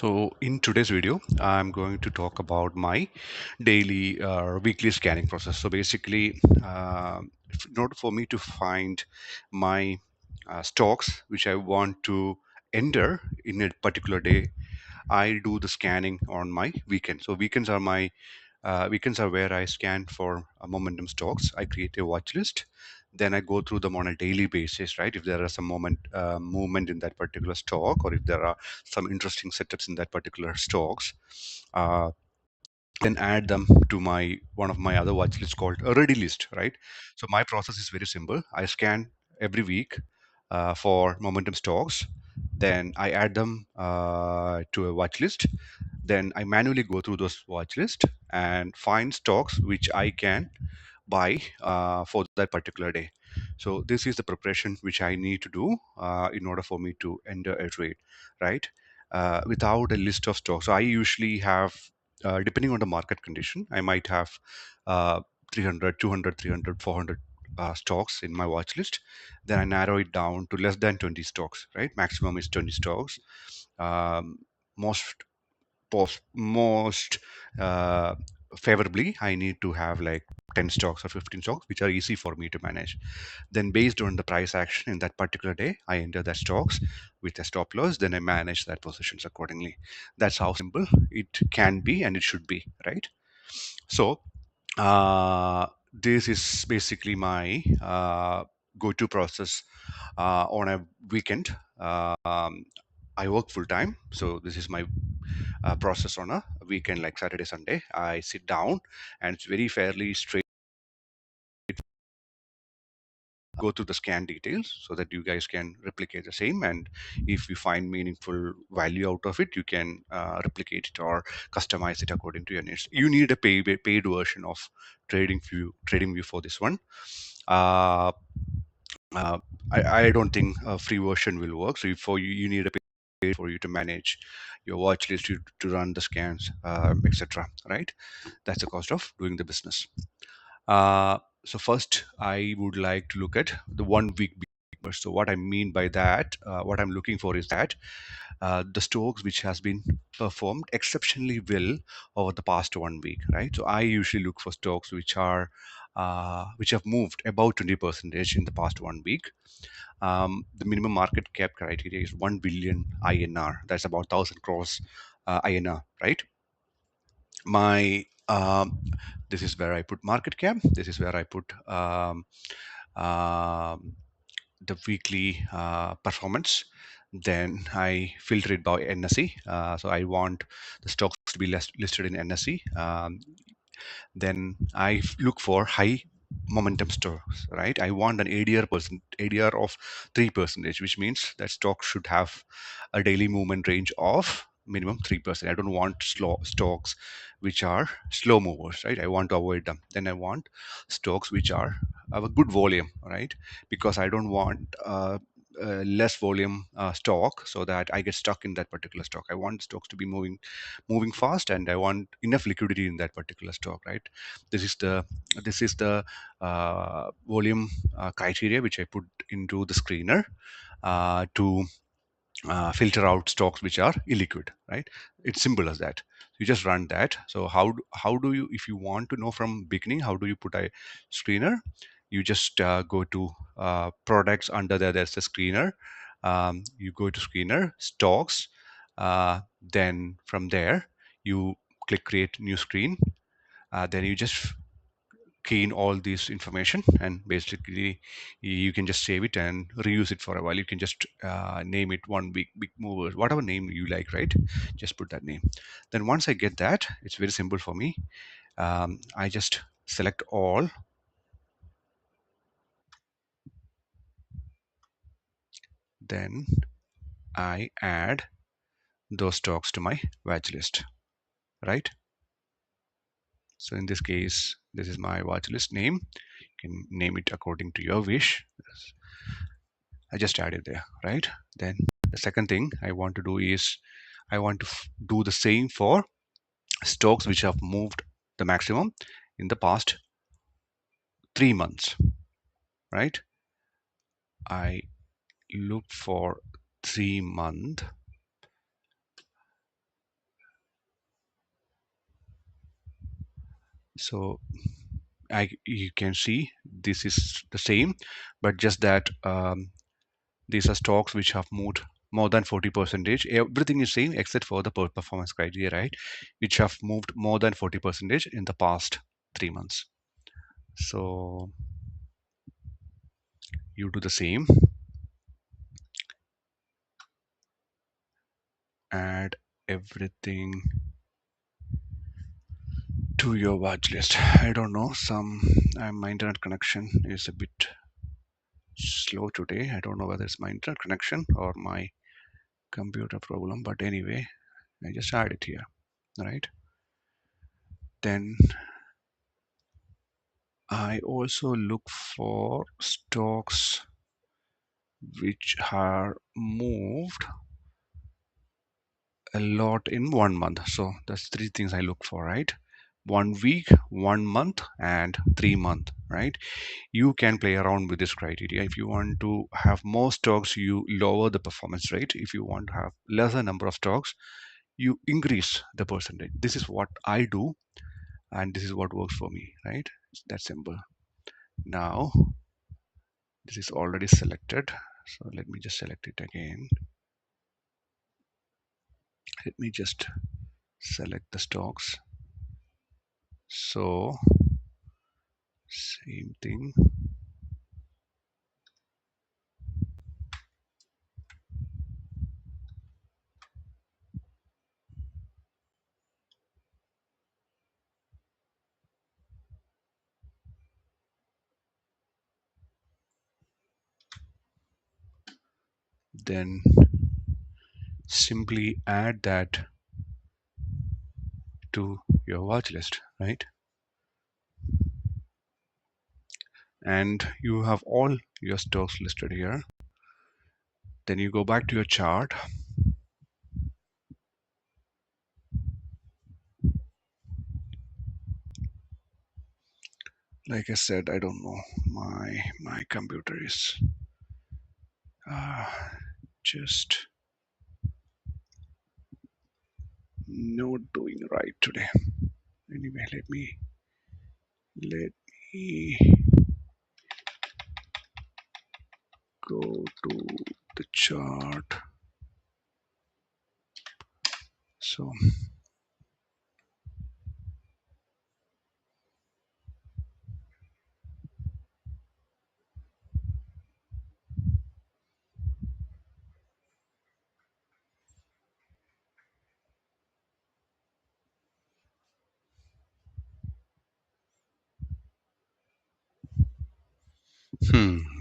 So in today's video, I'm going to talk about my daily weekly scanning process. So basically, in order for me to find my stocks which I want to enter in a particular day, I do the scanning on my weekend. So weekends are where I scan for momentum stocks. I create a watch list. Then I go through them on a daily basis, right? If there are some movement in that particular stock, or if there are some interesting setups in that particular stocks, uh, then add them to my one of my other watch lists called a ready list, right? So my process is very simple. I scan every week for momentum stocks. Then I add them to a watch list. Then I manually go through those watch list and find stocks which I can buy for that particular day. So this is the preparation which I need to do in order for me to enter a trade, right? Without a list of stocks. So I usually have, depending on the market condition, I might have uh, 300, 200, 300, 400 stocks in my watch list. Then I narrow it down to less than 20 stocks, right? Maximum is 20 stocks. Um, most most uh, favorably, I need to have like 10 stocks or 15 stocks which are easy for me to manage. Then based on the price action in that particular day, I enter that stocks with a stop loss. Then I manage that positions accordingly. That's how simple it can be and it should be, right? So this is basically my go-to process on a weekend. I work full time, so this is my process on a weekend, like Saturday, Sunday. I sit down and it's very fairly straight. Go through the scan details so that you guys can replicate the same, and if you find meaningful value out of it, you can replicate it or customize it according to your needs. You need a paid version of trading view for this one. uh, uh, I don't think a free version will work. So for you need a paid for you to manage your watch list, to run the scans, etc., right? That's the cost of doing the business. So first, I would like to look at the 1 week burst. So what I mean by that, what I'm looking for is that the stocks which has been performed exceptionally well over the past 1 week, right? So I usually look for stocks which have moved about 20% in the past 1 week. The minimum market cap criteria is 1 billion INR. That's about 1,000 crores INR, right? My This is where I put market cap. This is where I put um, the weekly performance. Then I filter it by NSE. So I want the stocks to be listed in NSE. Then I look for high momentum stocks, right? I want an ADR of 3%, which means that stock should have a daily movement range of minimum 3%. I don't want slow stocks which are slow movers, right? I want to avoid them. Then I want stocks which are have a good volume, right? Because I don't want less volume stock so that I get stuck in that particular stock. I want stocks to be moving fast, and I want enough liquidity in that particular stock, right? This is the volume criteria which I put into the screener to filter out stocks which are illiquid, right? It's simple as that. You just run that. So how do you, if you want to know from beginning, how do you put a screener? You just go to products. Under there, there's a screener. You go to screener stocks. Then from there, you click create new screen. Then you just key in all this information, and basically you can just save it and reuse it for a while. You can just name it one big mover, whatever name you like, right? Just put that name. Then once I get that, it's very simple for me. I just select all. Then I add those stocks to my watch list, right? So in this case, this is my watch list name. You can name it according to your wish. I just added there, right? Then the second thing I want to do is I want to do the same for stocks which have moved the maximum in the past 3 months, right? I look for 3 month So you can see this is the same, but just that these are stocks which have moved more than 40 percentage. Everything is same except for the performance criteria, right? Which have moved more than 40 percentage in the past 3 months. So you do the same, add everything to your watch list. I don't know, my internet connection is a bit slow today. I don't know whether it's my internet connection or my computer problem, but anyway, I just add it here, right? Then I also look for stocks which are moved a lot in 1 month. So that's three things I look for, right? 1 week, 1 month, and 3 month, right? You can play around with this criteria. If you want to have more stocks, you lower the performance rate. If you want to have lesser number of stocks, you increase the percentage. This is what I do, and this is what works for me, right? It's that simple. Now this is already selected, so let me just select it again. Let me just select the stocks. So same thing. Then simply add that to your watch list, right? And you have all your stocks listed here. Then you go back to your chart. Like I said, I don't know, my computer is uh, just not doing right today. Anyway, let me go to the chart. So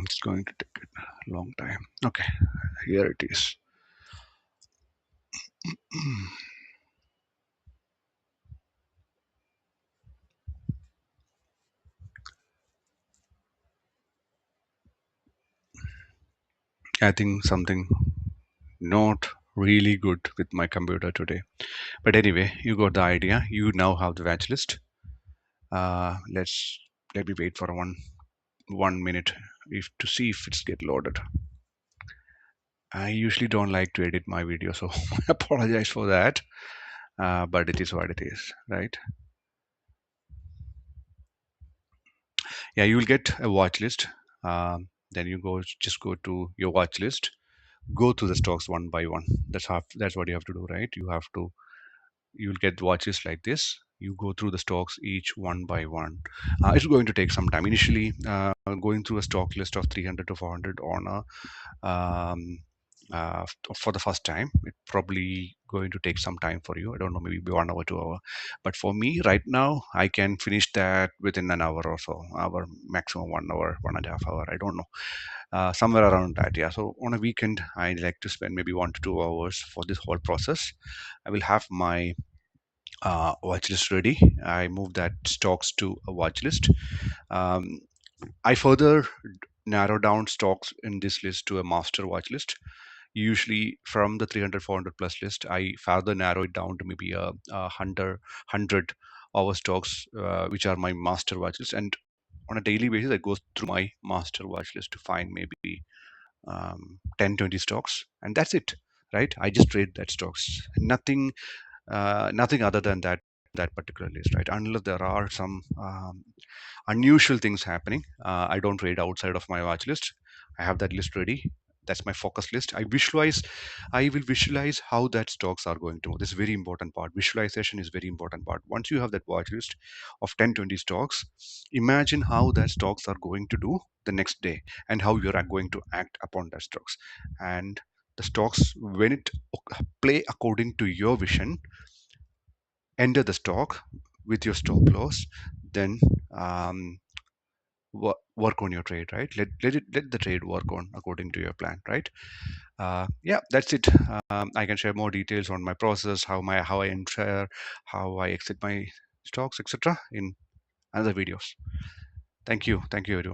it's going to take a long time. Okay, here it is. I think something not really good with my computer today. But anyway, you got the idea. You now have the watch list. Let me wait for 1 minute if to see if it's get loaded. I usually don't like to edit my video, so I apologize for that. But it is what it is, right? Yeah, you will get a watch list. Then you just go to your watch list, go to the stocks one by one. That's what you have to do, right? You'll get watches like this. You go through the stocks each one by one. It's going to take some time. Initially, going through a stock list of 300 to 400 on for the first time, it probably going to take some time for you. I don't know, maybe 1 hour, 2 hour. But for me, right now, I can finish that within an hour or so. Hour maximum 1 hour, 1.5 hour. I don't know, somewhere around that. Yeah. So on a weekend, I like to spend maybe 1 to 2 hours for this whole process. I will have my watch list ready. I move that stocks to a watch list. Um, I further narrow down stocks in this list to a master watch list. Usually from the 300, 400 plus list, I further narrow it down to maybe a 100 over stocks, which are my master watch list. And on a daily basis, I go through my master watch list to find maybe 10, 20 stocks. And that's it, right? I just trade that stocks. Nothing other than that that particular list, right? Unless there are some unusual things happening, I don't trade outside of my watch list. I have that list ready. That's my focus list. I will visualize how that stocks are going to move. This is very important part. Visualization is very important part. Once you have that watch list of 10, 20 stocks, imagine how that stocks are going to do the next day and how you are going to act upon that stocks. And the stocks, when it play according to your vision, enter the stock with your stop loss, then um, work on your trade, right? Let the trade work on according to your plan, right? Yeah, that's it. I can share more details on my process, how I enter, how I exit my stocks, etc., in other videos. Thank you everyone.